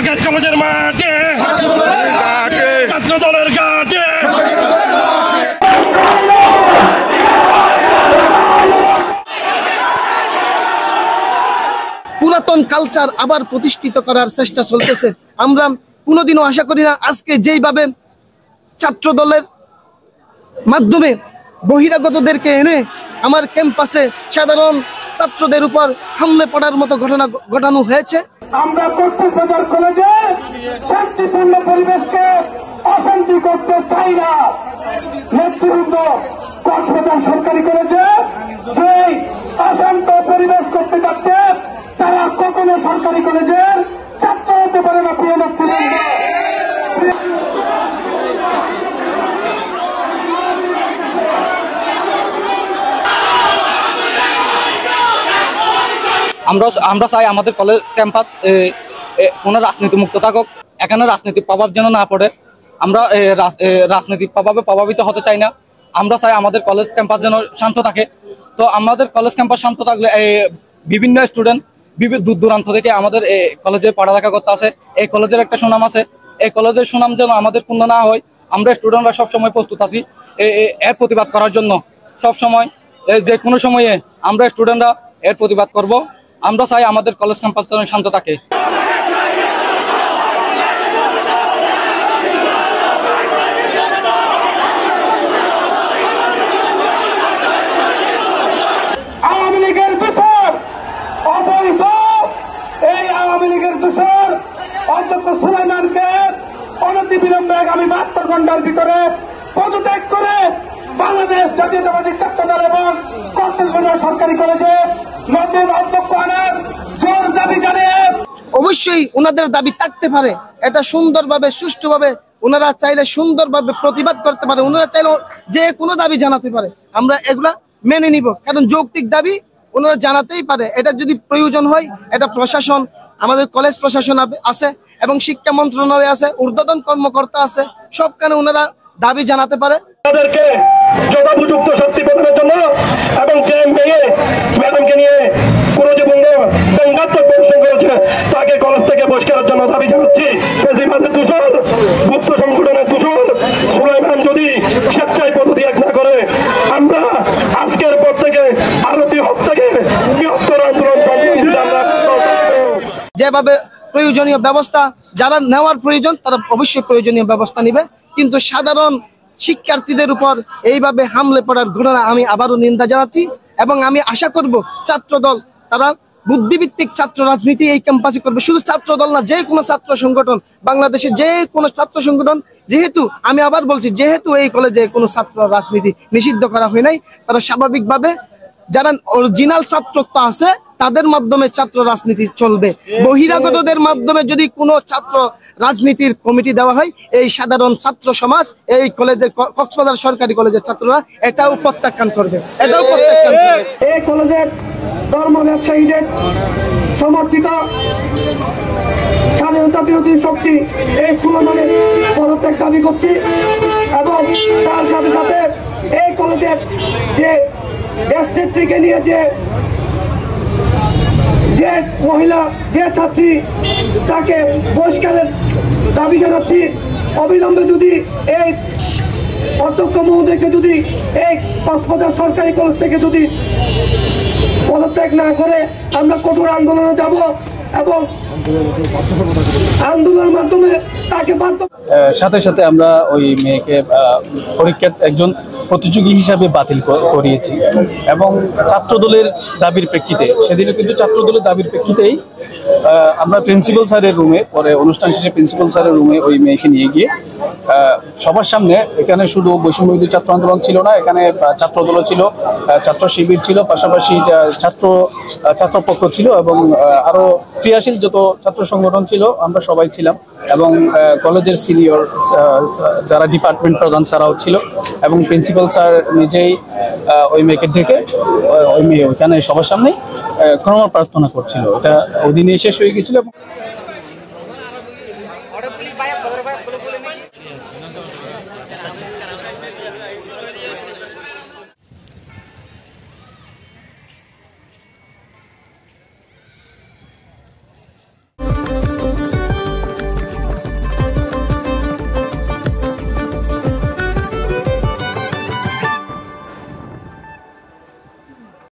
সরকারি কলেজের মাঠে ছাত্র দলের ঘাটে পুরাতন কালচার আবার প্রতিষ্ঠিত করার চেষ্টা চলতেছে। আমরা কোনোদিনও আশা করি না আজকে যেইভাবে ছাত্র দলের মাধ্যমে বহিরাগতদেরকে এনে আমার ক্যাম্পাসে সাধারণ ছাত্রদের উপর হামলে পড়ার মতো ঘটনা ঘটানো হয়েছে। আমরা কক্সবাজার কলেজে শান্তিপূর্ণ পরিবেশকে অশান্তি করতে চাই না। নেতৃবৃন্দ কক্সবাজার সরকারি কলেজে যে অশান্ত পরিবেশ করতে যাচ্ছে তারা কখনো সরকারি কলেজের ছাত্র হতে পারে না। প্রিয় নেতৃবৃন্দ, আমরা চাই আমাদের কলেজ ক্যাম্পাস কোনো রাজনীতি মুক্ত থাকুক, এখানে রাজনীতির প্রভাব যেন না পড়ে। আমরা রাজনৈতিক প্রভাবে প্রভাবিত হতে চাই না। আমরা চাই আমাদের কলেজ ক্যাম্পাস যেন শান্ত থাকে। তো আমাদের কলেজ ক্যাম্পাস শান্ত থাকলে বিভিন্ন স্টুডেন্ট দূর দূরান্ত থেকে আমাদের কলেজে পড়ালেখা করতে আসে। এই কলেজের একটা সুনাম আছে, এই কলেজের সুনাম যেন আমাদের পূর্ণ না হয়। আমরা স্টুডেন্টরা সবসময় প্রস্তুত আছি এর প্রতিবাদ করার জন্য। সবসময় যে কোনো সময়ে আমরা স্টুডেন্টরা এর প্রতিবাদ করব। আমরা চাই আমাদের কলেজ ক্যাম্পাস যেন শান্ত থাকে। আওয়ামী লীগের দোষর অবৈধ এই আওয়ামী লীগের দোষর অধ্যক্ষ সুলাইমানকে অনতিবিলম্বে আগামী 72 ঘন্টার ভিতরে পদত্যাগ করে বাংলাদেশ জাতীয়তাবাদী ছাত্র দল এবং কক্সবাজার সরকারি কলেজে নতুন অধ্যক্ষ আনার জোর দাবি জানিয়ে অবশ্যই ওনাদের দাবি থাকতে পারে, এটা সুন্দরভাবে সুষ্ঠুভাবে ওনারা চাইলে সুন্দরভাবে প্রতিবাদ করতে পারে, ওনারা চাইলে যে কোনো দাবি জানাতে পারে। আমরা এগুলা মেনে নিব, কারণ যৌক্তিক দাবি ওনারা জানাতেই পারে। এটা যদি প্রয়োজন হয় এটা প্রশাসন, আমাদের কলেজ প্রশাসন আছে এবং শিক্ষা মন্ত্রণালয় আছে, ঊর্ধ্বতন কর্মকর্তা আছে, সবখানে ওনারা দাবি জানাতে পারে। তাদেরকে যথোপযুক্ত শাস্তি প্রদানের জন্য এবং যে মেয়ে ম্যাডামকে নিয়ে কুরুচিপূর্ণ ব্যঙ্গাত্মক প্রশ্ন করেছে তাকে কলেজ থেকে বহিষ্কারের জন্য দাবি জানাচ্ছি। ফেসিবাদের দূষণ, গুপ্ত সংগঠনের দূষণ সুলাইমান যদি স্বেচ্ছায় পদত্যাগ না করে আমরা আজকের পর থেকে আরো বৃহত্তর আন্দোলন যেভাবে প্রয়োজনীয় ব্যবস্থা যারা নেওয়ার প্রয়োজন তারা অবশ্যই প্রয়োজনীয় ব্যবস্থা নিবে, কিন্তু সাধারণ শিক্ষার্থীদের উপর এইভাবে হামলে পড়ার ঘটনা আমি আবারও নিন্দা জানাচ্ছি এবং আমি আশা করব ছাত্রদল তারা বুদ্ধিভিত্তিক ছাত্র রাজনীতি এই ক্যাম্পাসে করবে। শুধু ছাত্র দল না, যে কোনো ছাত্র সংগঠন, বাংলাদেশের যে কোনো ছাত্র সংগঠন, যেহেতু আমি আবার বলছি যেহেতু এই কলেজে কোনো ছাত্র রাজনীতি নিষিদ্ধ করা হয় নাই, তারা স্বাভাবিকভাবে যারা অরিজিনাল ছাত্রত্ব আছে তাদের মাধ্যমে ছাত্র রাজনীতি চলবে। বহিরাগতদের মাধ্যমে যদি কোনো ছাত্র রাজনীতির কমিটি দেওয়া হয় এই সাধারণ ছাত্র সমাজ এই কলেজের কক্সবাজার সরকারি কলেজের ছাত্ররা এটাও প্রত্যাখ্যান করবে, এটাও প্রত্যাখ্যান করবে। এই কলেজের ধর্ম ব্যবসায়ীদের সমর্থিত স্বাধীনতা বিরোধী শক্তি এই সুলাইমানের পদত্যাগ দাবি করছি এবং তার সাথে সাথে এই কলেজের যে নেত্রীকে নিয়ে যে মহিলা যে ছাত্রী তাকে বহিষ্কারের দাবি জানাচ্ছি। অবিলম্বে যদি এই অধ্যক্ষ মহোদয়কে যদি এই কক্সবাজার সরকারি কলেজ থেকে যদি পদত্যাগ না করে আমরা কঠোর আন্দোলনে যাব এবং আন্দোলনের মাধ্যমে তাকে সাথে সাথে আমরা ওই মেয়েকে পরীক্ষার একজন প্রতিযোগী হিসাবে বাতিল করিয়েছি এবং ছাত্রদলের দাবির প্রেক্ষিতে সেদিনে কিন্তু ছাত্রদলের দাবির প্রেক্ষিতেই আমরা প্রিন্সিপাল স্যারের রুমে পরে অনুষ্ঠান শেষে প্রিন্সিপাল স্যারের রুমে ওই মেয়েকে নিয়ে গিয়ে সবার সামনে এখানে শুধু বৈষম্যবিরোধী ছাত্র আন্দোলন ছিল না, এখানে ছাত্রদলও ছিল, ছাত্র শিবির ছিল, পাশাপাশি ছাত্রপক্ষ ছিল এবং আরো ক্রিয়াশীল যত ছাত্র সংগঠন ছিল আমরা সবাই ছিলাম এবং কলেজের সিনিয়র যারা ডিপার্টমেন্ট প্রধান তারাও ছিল এবং প্রিন্সিপাল স্যার নিজেই ওই মেয়েকে ডেকে ওই মেয়ে ওইখানে সবার সামনে ক্ষমা প্রার্থনা করছিল। এটা ওই দিনে শেষ হয়ে গেছিল। এবং